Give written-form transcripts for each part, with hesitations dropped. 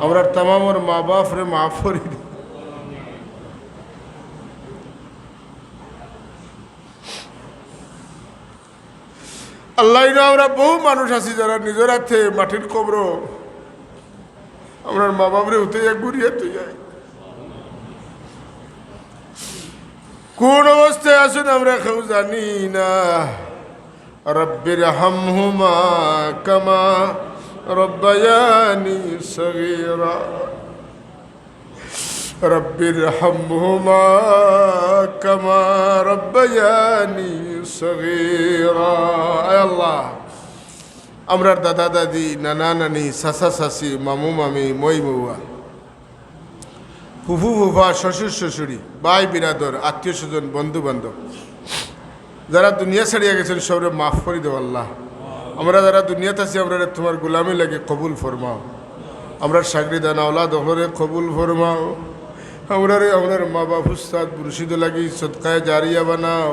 আমরা তামামর মা বাপ রে মাফ করি দে। আল্লাহ, আমরা বহু মানুষ আছি যারা নিজের হাতে মাটির কবর আমরা মা বাপরে উঠে যায়, ঘুরিয়ে তুই যায়। কোন অবস্থায় আসুন আমরা কেউ জানি না। রব্বির হামহুমা কামা রব্বায়ানি সগীরা, রব্বির হামহুমা কামা রব্বায়ানি সগীরা। আয় আল্লাহ, আমরার দাদা দাদি, নানা নানি, চাচা চাচি, মামু মামি, মই মৌয়া, ফুফু ফুফা, শ্বশুর শ্বশুরি, ভাই বিরাদর, আত্মীয় স্বজন, বন্ধু বান্ধব যারা দুনিয়া ছাড়িয়ে গেছেন সবরে মাফ করে দেও আল্লাহ। আমরা যারা দুনিয়াতে আছি আমরা তোমার গোলামি লাগে কবুল ফরমাও। আমরা সাগরিদান আওলাদ হলরে কবুল ফরমাও। আমরার মা বাপ উস্তাদ মুর্শিদ লাগি সদকায় জারিয়া বানাও।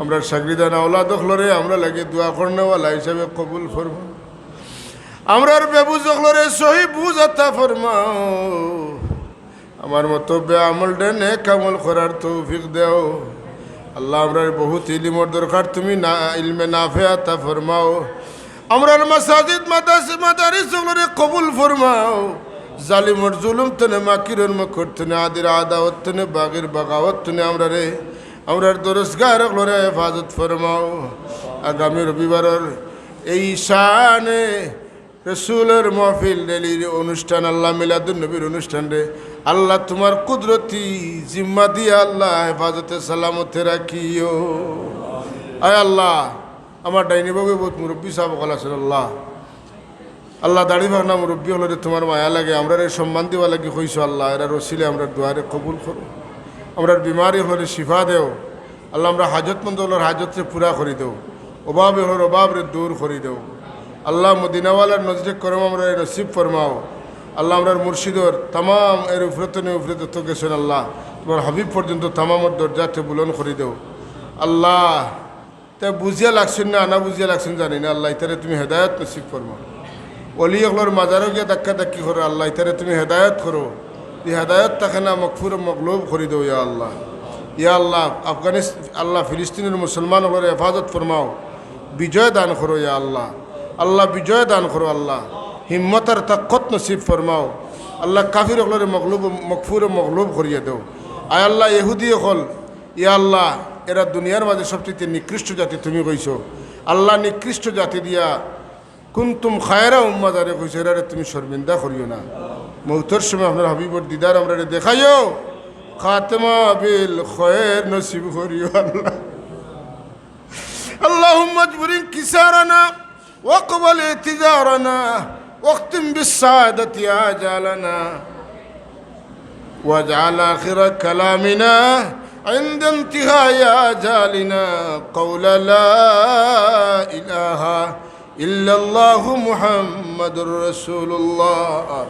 আমরা সাগরিদান আওলাদ হলরে আমরা লাগে দোয়া করনেওয়ালা হিসাবে কবুল ফরমাও। আমরার বেবুজ হলরে সহি বুঝ আতা ফরমাও। আমার মতো বেআমল ডেনে কামল করার তৌফিক দেও আল্লাহ। আমরার বহুত ইলমের দরকার, তুমি না ইলমে নাফে আতা ফরমাও। আমরার মাসাজিদ মাদারিস গুলোরে কবুল ফরমাও। জালিমর জুলুম তনে মাকিরন মকর তনে আদির আদাওয়াত তনে বাগির বাগাওয়াত তনে আমরার দরসগার গুলোরে হেফাজত ফরমাও। আগামী রবিবারের এই শানে রসুলের মাহফিল ডেলির অনুষ্ঠান, আল্লাহ মিলাদুন নবীর অনুষ্ঠান রে আল্লাহ তোমার কুদরতি জিম্মা দিয়ে আল্লাহ হেফাজতে সালামতে রাখিও। আয় আল্লাহ, আমার ডাইনি বাবু বহুত মুরব্বী সাহেব কল আছেন আল্লাহ। আল্লাহ দাড়ি ভাগনা মুরব্বী হলে তোমার মায়া লাগে, আমরা সম্মান দিবা লাগে কইছো আল্লাহ। এরা রসিলে আমরা দুয়ারে কবুল করো। আমরা বিমারি হলে শিফা দেও আল্লাহ। আমরা হাজতমন্দ হলোর হাজতরে পুরা করে দেও, অভাবে হলোর অভাবরে দূর করে দেও আল্লাহ। মদিনাওয়ালার নজরে করম আমরা নসিব ফরমাও আল্লাহ। আমরার মুর্শিদর তামাম এর উফরত তো গেছেন আল্লাহ। তোমার হাবিব পর্যন্ত তামামর দরজাতে বুলন করে দেও আল্লাহ। তা বুঝিয়া লাগছেন না আনা বুঝিয়া লাগছেন জানি না আল্লাহ। ইতারে তুমি হেদায়ত নসিব ফরমাও। অলি এগুলোর মাজারও গিয়ে ধাক্কা ধাক্কি করো আল্লাহ। ইতারে তুমি হেদায়ত করো। এই হেদায়ত থাকে না মকফুর মকলুব করে দেও ইয়া আল্লাহ। ইয়া আল্লাহ, আফগানিস্তান আল্লাহ ফিলিস্তিনের মুসলমান হলোর হেফাজত ফরমাও, বিজয় দান করো ইয়া আল্লাহ। আল্লাহ বিজয় দান করো আল্লাহ। হিম্মতার তাকত নসিব ফরমাও আল্লাহ। কাফির হলরে মকলুব মকফুর মকলুব করিয়ে দেও আয় আল্লাহ। ইহুদি হল ইয়া আল্লাহ, এরা দুনিয়ার মাঝে সবচেয়ে নিকৃষ্ট জাতি তুমি কইছো আল্লাহ। নিকৃষ্ট জাতি দিয়া কুনতুম খায়রা উম্মাহ যারে কইছো এরারে তুমি শর্মিন্দা করিও না। মৌতের সময় আপনার হাবিবর দিদার আমরা দেখাইও, খাতেমা বিল খয়ের নসিব করিও আল্লাহ। আল্লাহুম্মা আজবুরিন কিসারানা واقبل اعتذارنا واختم بالسعادة آجالنا واجعل آخر كلامنا عند انتهاء آجالنا قول لا إله إلا الله محمد رسول الله.